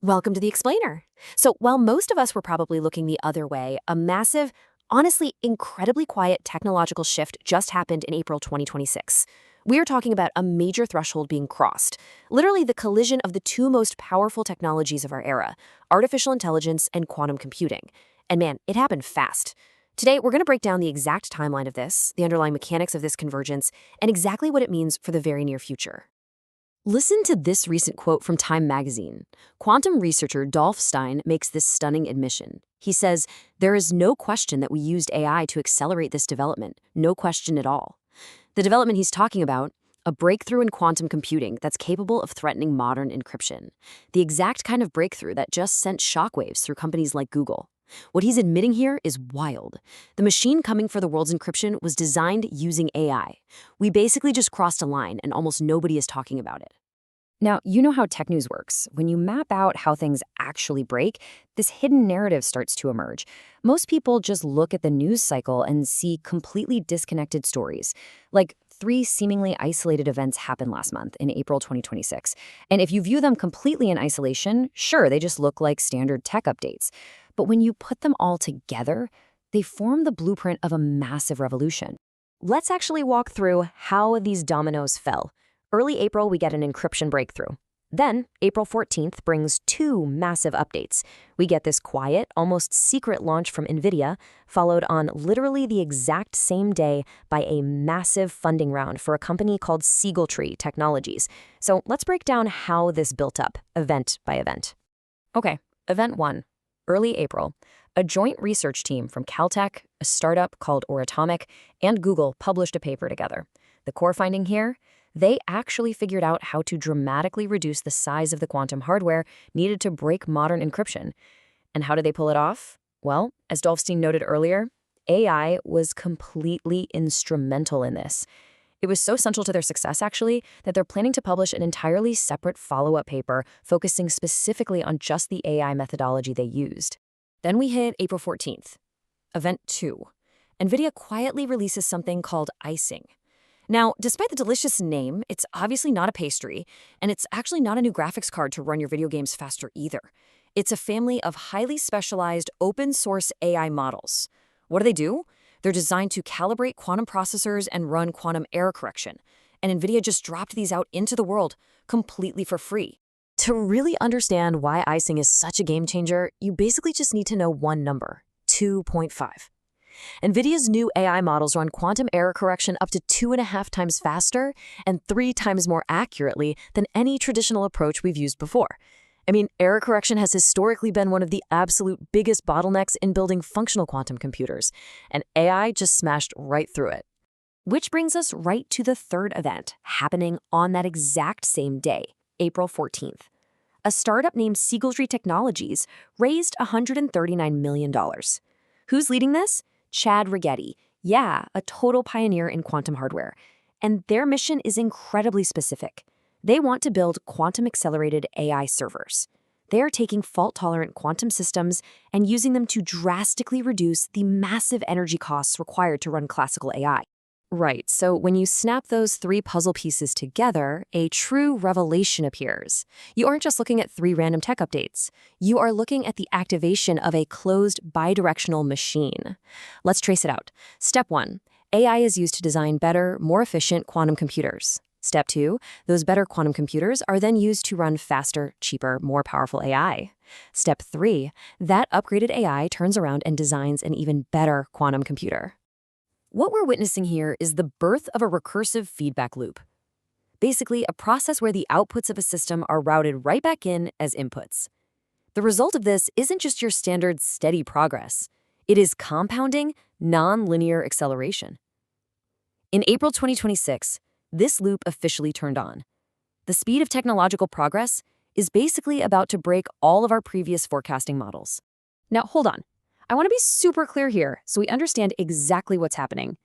Welcome to the Explainer. So, while most of us were probably looking the other way, a massive, honestly incredibly quiet technological shift just happened in April 2026. We are talking about a major threshold being crossed, literally the collision of the two most powerful technologies of our era, artificial intelligence and quantum computing. And man, it happened fast. Today, we're going to break down the exact timeline of this, the underlying mechanics of this convergence, and exactly what it means for the very near future. Listen to this recent quote from Time magazine. Quantum researcher Dolph Stein makes this stunning admission. He says, "There is no question that we used AI to accelerate this development. No question at all." The development he's talking about, a breakthrough in quantum computing that's capable of threatening modern encryption. The exact kind of breakthrough that just sent shockwaves through companies like Google. What he's admitting here is wild. The machine coming for the world's encryption was designed using AI. We basically just crossed a line and almost nobody is talking about it. Now, you know how tech news works. When you map out how things actually break, this hidden narrative starts to emerge. Most people just look at the news cycle and see completely disconnected stories. Like 3 seemingly isolated events happened last month in April 2026. And if you view them completely in isolation, sure, they just look like standard tech updates. But when you put them all together, they form the blueprint of a massive revolution. Let's actually walk through how these dominoes fell. Early April, we get an encryption breakthrough. Then, April 14th brings 2 massive updates. We get this quiet, almost secret launch from NVIDIA, followed on literally the exact same day by a massive funding round for a company called Sygaldry Technologies. So let's break down how this built up, event by event. Okay, event 1. Early April, a joint research team from Caltech, a startup called Oratomic, and Google published a paper together. The core finding here? They actually figured out how to dramatically reduce the size of the quantum hardware needed to break modern encryption. And how did they pull it off? Well, as Dolph Stein noted earlier, AI was completely instrumental in this. It was so central to their success, actually, that they're planning to publish an entirely separate follow-up paper focusing specifically on just the AI methodology they used. Then we hit April 14th. Event 2. NVIDIA quietly releases something called Ising. Now, despite the delicious name, it's obviously not a pastry, and it's actually not a new graphics card to run your video games faster either. It's a family of highly specialized open-source AI models. What do? They're designed to calibrate quantum processors and run quantum error correction. And NVIDIA just dropped these out into the world completely for free. To really understand why Ising is such a game changer, you basically just need to know one number, 2.5. NVIDIA's new AI models run quantum error correction up to 2.5 times faster and 3 times more accurately than any traditional approach we've used before. I mean, error correction has historically been one of the absolute biggest bottlenecks in building functional quantum computers, and AI just smashed right through it. Which brings us right to the third event, happening on that exact same day, April 14th. A startup named Sygaldry Technologies raised $139 million. Who's leading this? Chad Rigetti. Yeah, a total pioneer in quantum hardware. And their mission is incredibly specific. They want to build quantum-accelerated AI servers. They are taking fault-tolerant quantum systems and using them to drastically reduce the massive energy costs required to run classical AI. Right, so when you snap those 3 puzzle pieces together, a true revelation appears. You aren't just looking at 3 random tech updates. You are looking at the activation of a closed bidirectional machine. Let's trace it out. Step 1. AI is used to design better, more efficient quantum computers. Step 2, those better quantum computers are then used to run faster, cheaper, more powerful AI. Step 3, that upgraded AI turns around and designs an even better quantum computer. What we're witnessing here is the birth of a recursive feedback loop. Basically, a process where the outputs of a system are routed right back in as inputs. The result of this isn't just your standard steady progress. It is compounding, non-linear acceleration. In April 2026, this loop officially turned on. The speed of technological progress is basically about to break all of our previous forecasting models. Now, hold on. I want to be super clear here so we understand exactly what's happening.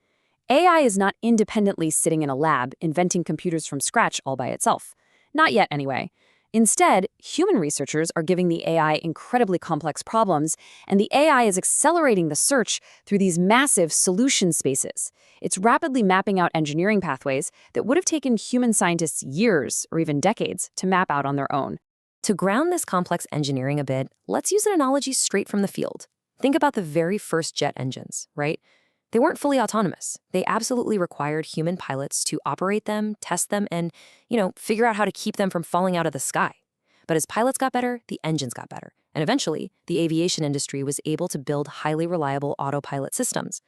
AI is not independently sitting in a lab inventing computers from scratch all by itself. Not yet, anyway. Instead, human researchers are giving the AI incredibly complex problems, and the AI is accelerating the search through these massive solution spaces. It's rapidly mapping out engineering pathways that would have taken human scientists years or even decades to map out on their own. To ground this complex engineering a bit, let's use an analogy straight from the field. Think about the very first jet engines, right? They weren't fully autonomous. They absolutely required human pilots to operate them, test them, and, figure out how to keep them from falling out of the sky. But as pilots got better, the engines got better. And eventually, the aviation industry was able to build highly reliable autopilot systems.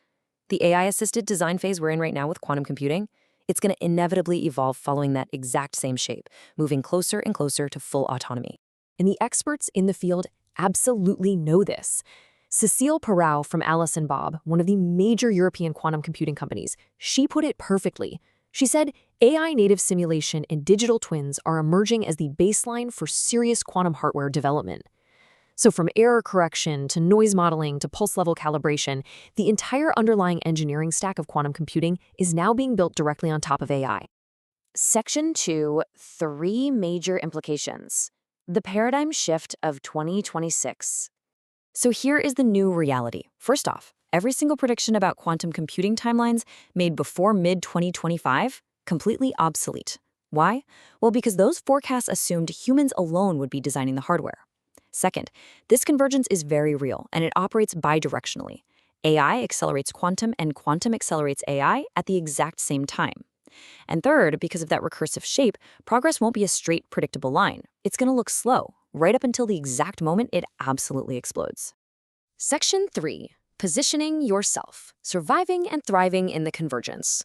The AI-assisted design phase we're in right now with quantum computing, it's going to inevitably evolve following that exact same shape, moving closer and closer to full autonomy. And the experts in the field absolutely know this. Cecile Perau from Alice & Bob, one of the major European quantum computing companies, she put it perfectly. She said, AI-native simulation and digital twins are emerging as the baseline for serious quantum hardware development. So from error correction to noise modeling to pulse-level calibration, the entire underlying engineering stack of quantum computing is now being built directly on top of AI. Section 2, 3 major implications. The paradigm shift of 2026. So here is the new reality. First off, every single prediction about quantum computing timelines made before mid-2025, completely obsolete. Why? Well, because those forecasts assumed humans alone would be designing the hardware. Second, this convergence is very real, and it operates bidirectionally. AI accelerates quantum, and quantum accelerates AI at the exact same time. And third, because of that recursive shape, progress won't be a straight, predictable line. It's going to look slow, right up until the exact moment it absolutely explodes. Section 3. Positioning yourself, surviving and thriving in the convergence.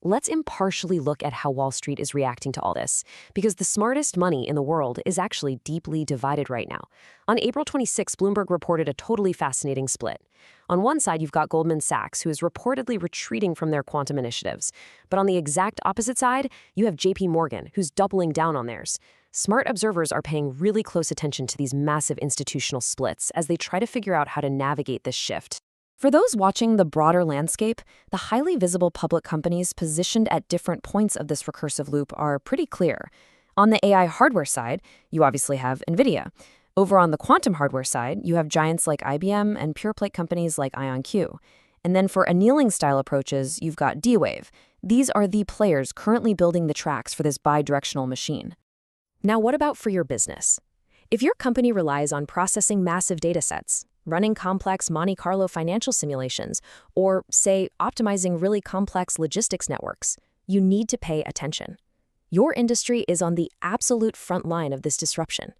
Let's impartially look at how Wall Street is reacting to all this, because the smartest money in the world is actually deeply divided right now. On April 26, Bloomberg reported a totally fascinating split. On one side, you've got Goldman Sachs, who is reportedly retreating from their quantum initiatives. But on the exact opposite side, you have JP Morgan, who's doubling down on theirs. Smart observers are paying really close attention to these massive institutional splits as they try to figure out how to navigate this shift. For those watching the broader landscape, the highly visible public companies positioned at different points of this recursive loop are pretty clear. On the AI hardware side, you obviously have NVIDIA. Over on the quantum hardware side, you have giants like IBM and pure-play companies like IonQ. And then for annealing-style approaches, you've got D-Wave. These are the players currently building the tracks for this bidirectional machine. Now, what about for your business? If your company relies on processing massive data sets, running complex Monte Carlo financial simulations, or, say, optimizing really complex logistics networks, you need to pay attention. Your industry is on the absolute front line of this disruption.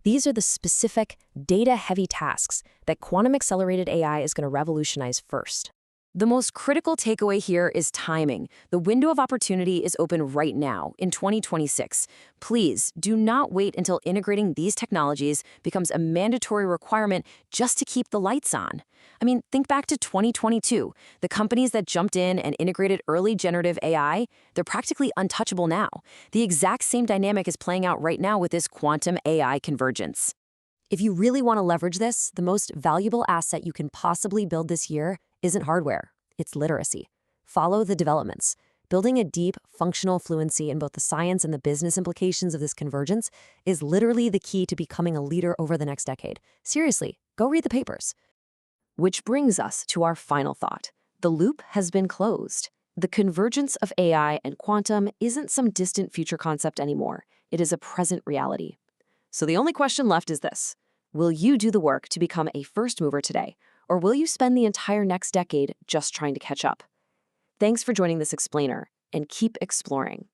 These are the specific, data-heavy tasks that quantum-accelerated AI is going to revolutionize first. The most critical takeaway here is timing. The window of opportunity is open right now, in 2026. Please do not wait until integrating these technologies becomes a mandatory requirement just to keep the lights on. I mean, think back to 2022. The companies that jumped in and integrated early generative AI, they're practically untouchable now. The exact same dynamic is playing out right now with this quantum AI convergence. If you really want to leverage this, the most valuable asset you can possibly build this year isn't hardware, it's literacy. Follow the developments. Building a deep, functional fluency in both the science and the business implications of this convergence is literally the key to becoming a leader over the next decade. Seriously, go read the papers. Which brings us to our final thought. The loop has been closed. The convergence of AI and quantum isn't some distant future concept anymore. It is a present reality. So the only question left is this. Will you do the work to become a first mover today? Or will you spend the entire next decade just trying to catch up? Thanks for joining this explainer, and keep exploring.